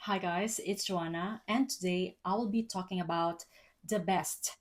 Hi guys, it's Joanna, and today I will be talking about the best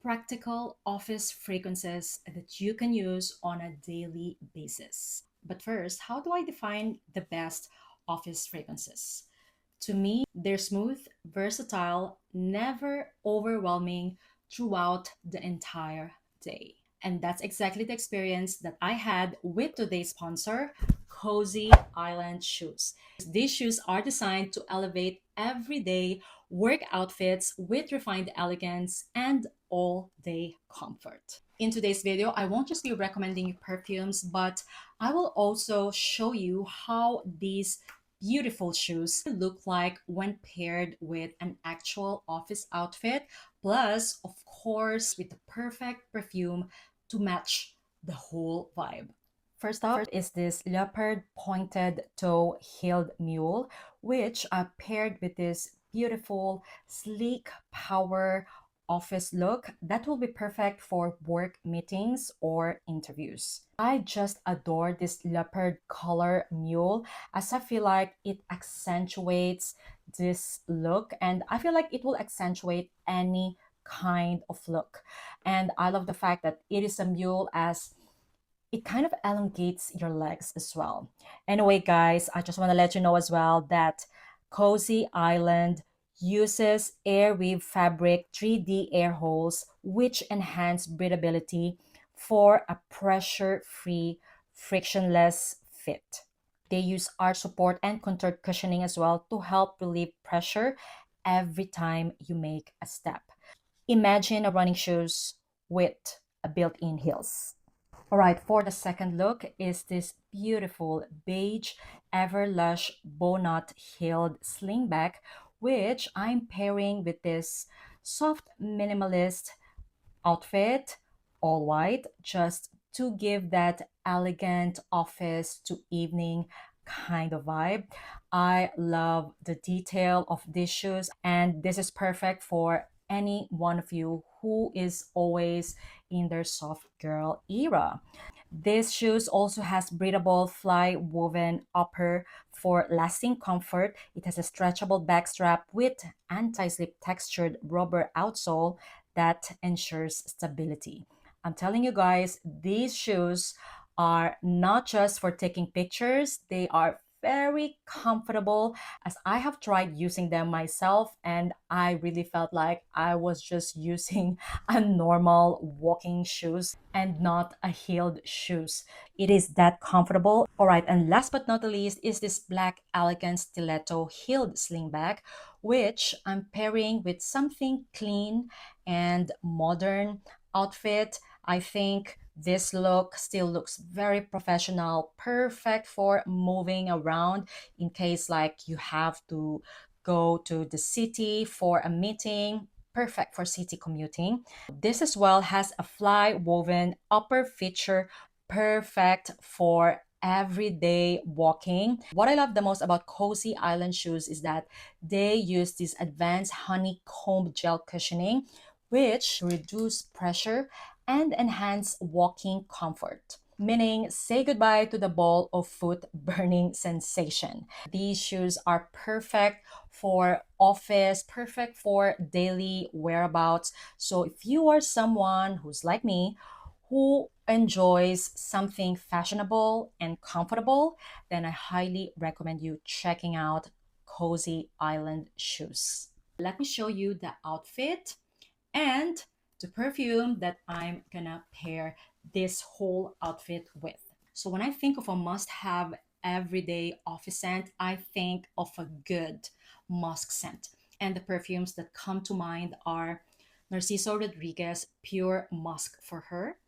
practical office fragrances that you can use on a daily basis. But first, how do I define the best office fragrances? To me, they're smooth, versatile, never overwhelming throughout the entire day. And that's exactly the experience that I had with today's sponsor, Cozy Island shoes. These shoes are designed to elevate everyday work outfits with refined elegance and all day comfort. In today's video, I won't just be recommending you perfumes, but I will also show you how these beautiful shoes look like when paired with an actual office outfit, plus, of course, with the perfect perfume to match the whole vibe. First up is this leopard pointed toe heeled mule, which are paired with this beautiful, sleek power office look that will be perfect for work meetings or interviews. I just adore this leopard color mule as I feel like it accentuates this look and I feel like it will accentuate any kind of look. And I love the fact that it is a mule as it kind of elongates your legs as well. Anyway, guys, I just want to let you know as well that Cozy Island uses air weave fabric 3D air holes, which enhance breathability for a pressure free, frictionless fit. They use arch support and contoured cushioning as well to help relieve pressure every time you make a step. Imagine a running shoes with a built-in heels. All right, for the second look is this beautiful beige Everlush Bonnet heeled slingback, which I'm pairing with this soft minimalist outfit, all white, just to give that elegant office to evening kind of vibe. I love the detail of these shoes, and this is perfect for any one of you who is always in their soft girl era. This shoes also has breathable fly woven upper for lasting comfort. It has a stretchable back strap with anti-slip textured rubber outsole that ensures stability. I'm telling you guys, these shoes are not just for taking pictures, they are very comfortable as I have tried using them myself and I really felt like I was just using a normal walking shoes and not a heeled shoes. It is that comfortable. All right, and last but not the least is this black elegant stiletto heeled slingback, which I'm pairing with something clean and modern outfit. I think this look still looks very professional, perfect for moving around in case like you have to go to the city for a meeting, perfect for city commuting. This as well has a fly woven upper feature, perfect for everyday walking. What I love the most about Cozy Island shoes is that they use this advanced honeycomb gel cushioning, which reduce pressure and enhance walking comfort, meaning say goodbye to the ball of foot burning sensation. These shoes are perfect for office, perfect for daily whereabouts. So if you are someone who's like me, who enjoys something fashionable and comfortable, then I highly recommend you checking out Cozy Island shoes. Let me show you the outfit and the perfume that I'm gonna pair this whole outfit with. So when I think of a must-have everyday office scent, I think of a good musk scent. And the perfumes that come to mind are Narciso Rodriguez Pure Musk for her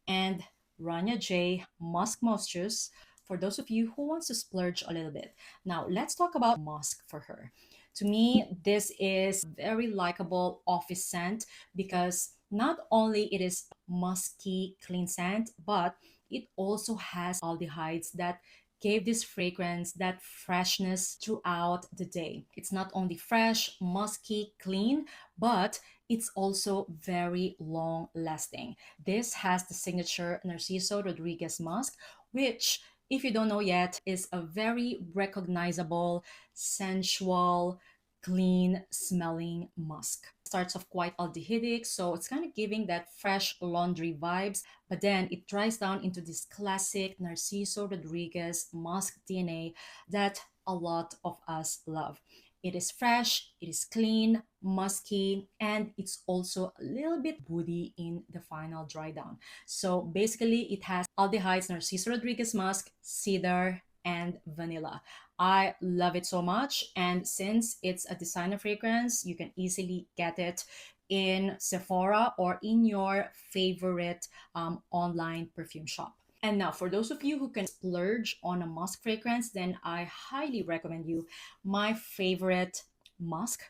and Rania J Musc Moschus for those of you who wants to splurge a little bit. Now let's talk about Musk for her. To me, this is very likable office scent because not only it is musky clean scent, but it also has aldehydes that gave this fragrance that freshness throughout the day. It's not only fresh, musky, clean, but it's also very long lasting. This has the signature Narciso Rodriguez musk, which if you don't know yet, is a very recognizable, sensual, clean smelling musk. Starts off quite aldehydic, so it's kind of giving that fresh laundry vibes, but then it dries down into this classic Narciso Rodriguez musk DNA that a lot of us love. It is fresh, it is clean, musky, and it's also a little bit woody in the final dry down. So basically, it has aldehydes, Narciso Rodriguez musk, cedar, and vanilla. I love it so much. And since it's a designer fragrance, you can easily get it in Sephora or in your favorite online perfume shop. And now, for those of you who can splurge on a musk fragrance, then I highly recommend you my favorite musk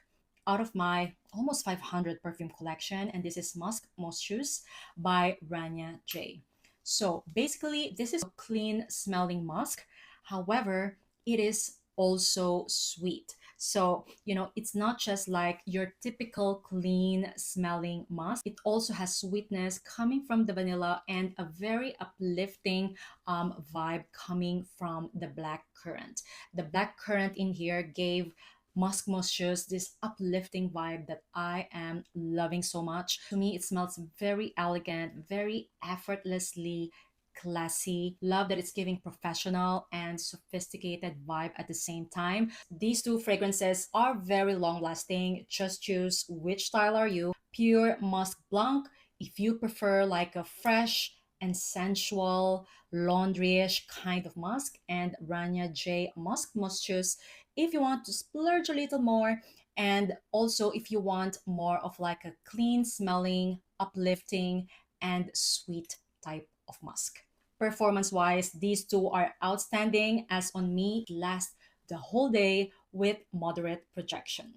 out of my almost 500 perfume collection, and this is Musc Moschus by Rania J. So basically, this is a clean smelling musk. However, it is also sweet. So, it's not just like your typical clean smelling musk. It also has sweetness coming from the vanilla and a very uplifting vibe coming from the black currant. The black currant in here gave Musc Moschus this uplifting vibe that I am loving so much. To me, it smells very elegant, very effortlessly classy. Love that it's giving professional and sophisticated vibe at the same time. These two fragrances are very long lasting. Just choose which style are you. Pure Musk Blanc if you prefer like a fresh and sensual laundryish kind of musk, and Rania J Musc Moschus if you want to splurge a little more, and also if you want more of like a clean smelling, uplifting, and sweet type of musk. Performance wise, these two are outstanding, as on me, it lasts the whole day with moderate projection.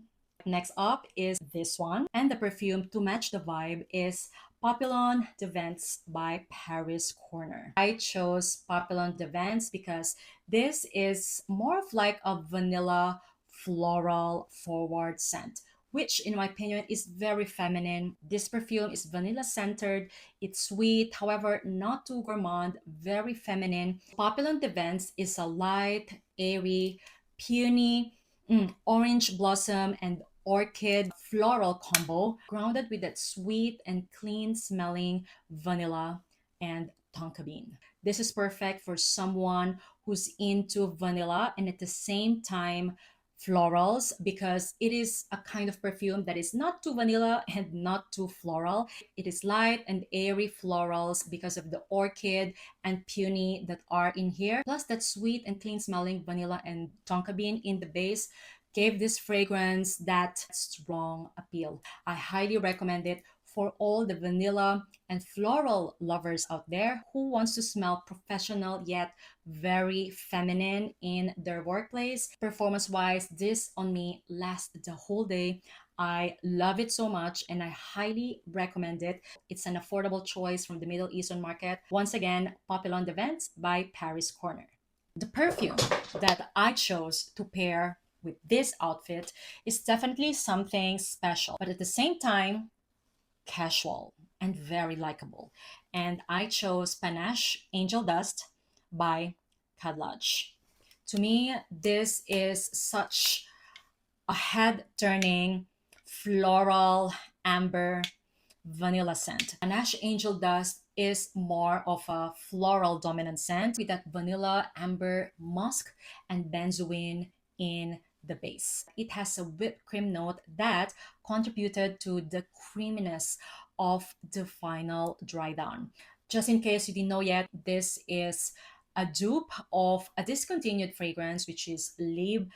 Next up is this one, and the perfume to match the vibe is Papillon de Vents by Paris Corner. I chose Papillon de Vents because this is more of like a vanilla floral forward scent, which in my opinion is very feminine. This perfume is vanilla centered, it's sweet, however, not too gourmand, very feminine. Papillon de Vents is a light, airy, peony, orange blossom and orchid floral combo, grounded with that sweet and clean smelling vanilla and tonka bean. This is perfect for someone who's into vanilla and at the same time florals, because it is a kind of perfume that is not too vanilla and not too floral. It is light and airy florals because of the orchid and peony that are in here, plus that sweet and clean smelling vanilla and tonka bean in the base gave this fragrance that strong appeal. I highly recommend it for all the vanilla and floral lovers out there who wants to smell professional yet very feminine in their workplace. Performance wise, this on me lasts the whole day. I love it so much and I highly recommend it. It's an affordable choice from the Middle Eastern market. Once again, Papillon de Vents by Paris Corner. The perfume that I chose to pair with this outfit is definitely something special, but at the same time, casual and very likable. And I chose Panache Angel Dust by Khadlaj. To me, this is such a head turning floral amber vanilla scent. Panache Angel Dust is more of a floral dominant scent with that vanilla, amber, musk, and benzoin in the base. It has a whipped cream note that contributed to the creaminess of the final dry down. Just in case you didn't know yet, this is a dupe of a discontinued fragrance, which is Libre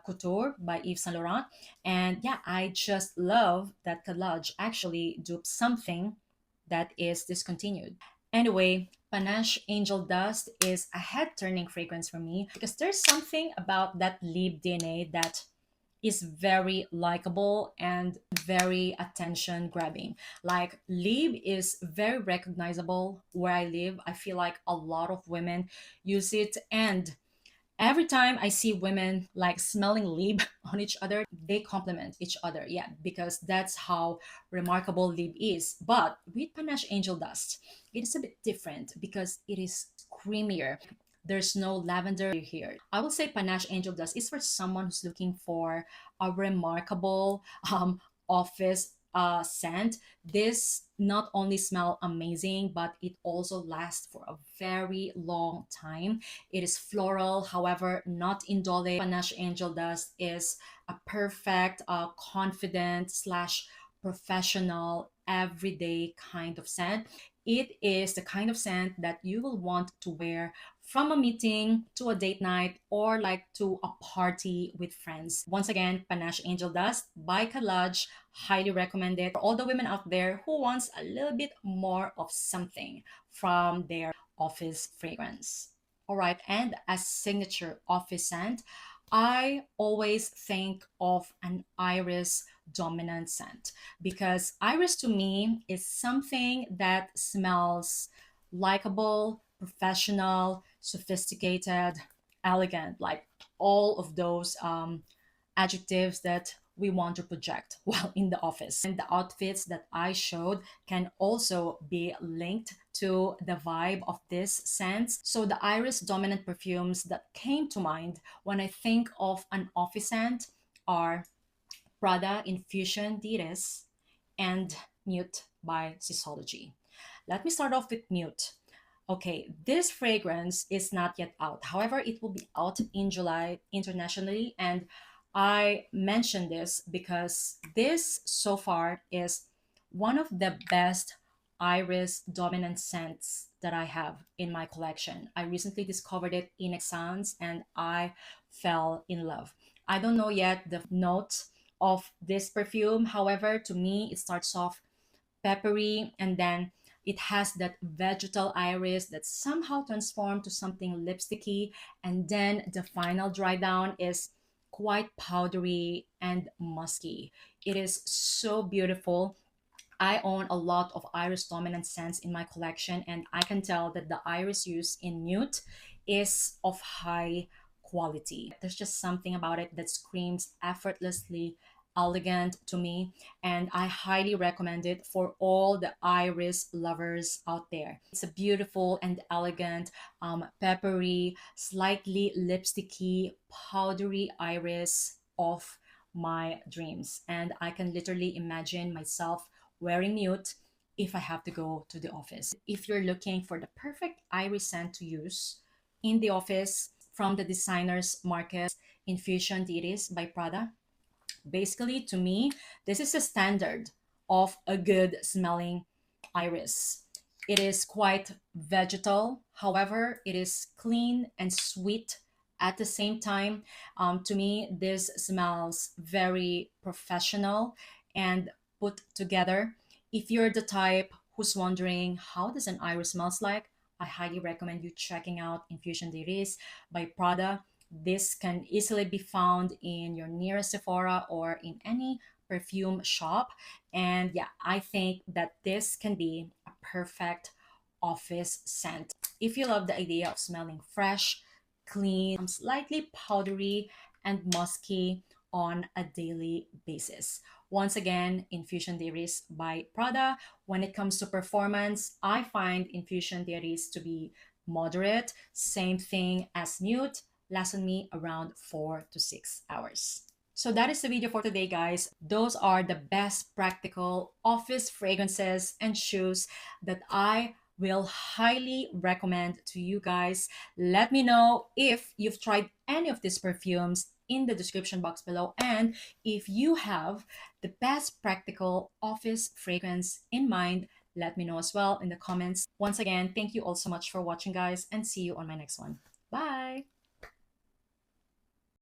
Couture by Yves Saint Laurent. And yeah, I just love that Khadlaj actually duped something that is discontinued. Anyway, Panache Angel Dust is a head turning fragrance for me because there's something about that Libre DNA that is very likable and very attention grabbing. Like Libre is very recognizable where I live. I feel like a lot of women use it, and every time I see women like smelling Libre on each other, they complement each other. Yeah, because that's how remarkable Libre is. But with Panache Angel Dust, it is a bit different because it is creamier. There's no lavender here. I will say Panache Angel Dust is for someone who's looking for a remarkable office scent. This not only smell amazing, but it also lasts for a very long time. It is floral, however, not indole. Panache Angel Dust is a perfect, confident slash professional, everyday kind of scent. It is the kind of scent that you will want to wear from a meeting to a date night or like to a party with friends. Once again, Panache Angel Dust by Khadlaj. Highly recommend it for all the women out there who wants a little bit more of something from their office fragrance. All right, and as signature office scent, I always think of an iris dominant scent because iris to me is something that smells likable, professional, sophisticated, elegant, like all of those adjectives that we want to project while in the office. And the outfits that I showed can also be linked to the vibe of this scent. So the iris dominant perfumes that came to mind when I think of an office scent are Prada Infusion Dires and Mute by Sisology. Let me start off with Mute. Okay, this fragrance is not yet out. However, it will be out in July internationally. And I mention this because this so far is one of the best iris dominant scents that I have in my collection. I recently discovered it in Essence and I fell in love. I don't know yet the notes of this perfume. However, to me, it starts off peppery, and then it has that vegetal iris that somehow transformed to something lipsticky, and then the final dry down is quite powdery and musky. It is so beautiful. I own a lot of iris dominant scents in my collection, and I can tell that the iris used in Mute is of high quality. There's just something about it that screams effortlessly elegant to me, and I highly recommend it for all the iris lovers out there. It's a beautiful and elegant, peppery, slightly lipsticky, powdery iris of my dreams, and I can literally imagine myself wearing Mute if I have to go to the office. If you're looking for the perfect iris scent to use in the office from the designer's market, Infusion Dires by Prada. Basically, to me, this is a standard of a good smelling iris. It is quite vegetal, however, it is clean and sweet at the same time. To me, this smells very professional and put together. If you're the type who's wondering how does an iris smells like, I highly recommend you checking out Infusion Dires by Prada. This can easily be found in your nearest Sephora or in any perfume shop. And yeah, I think that this can be a perfect office scent. If you love the idea of smelling fresh, clean, slightly powdery, and musky on a daily basis. Once again, Infusion Dairies by Prada. When it comes to performance, I find Infusion Dairies to be moderate. Same thing as Mute, lasts on me around 4 to 6 hours. So that is the video for today, guys. Those are the best practical office fragrances and shoes that I will highly recommend to you guys. Let me know if you've tried any of these perfumes in the description box below, and if you have the best practical office fragrance in mind, let me know as well in the comments. Once again, thank you all so much for watching, guys, and see you on my next one. Bye!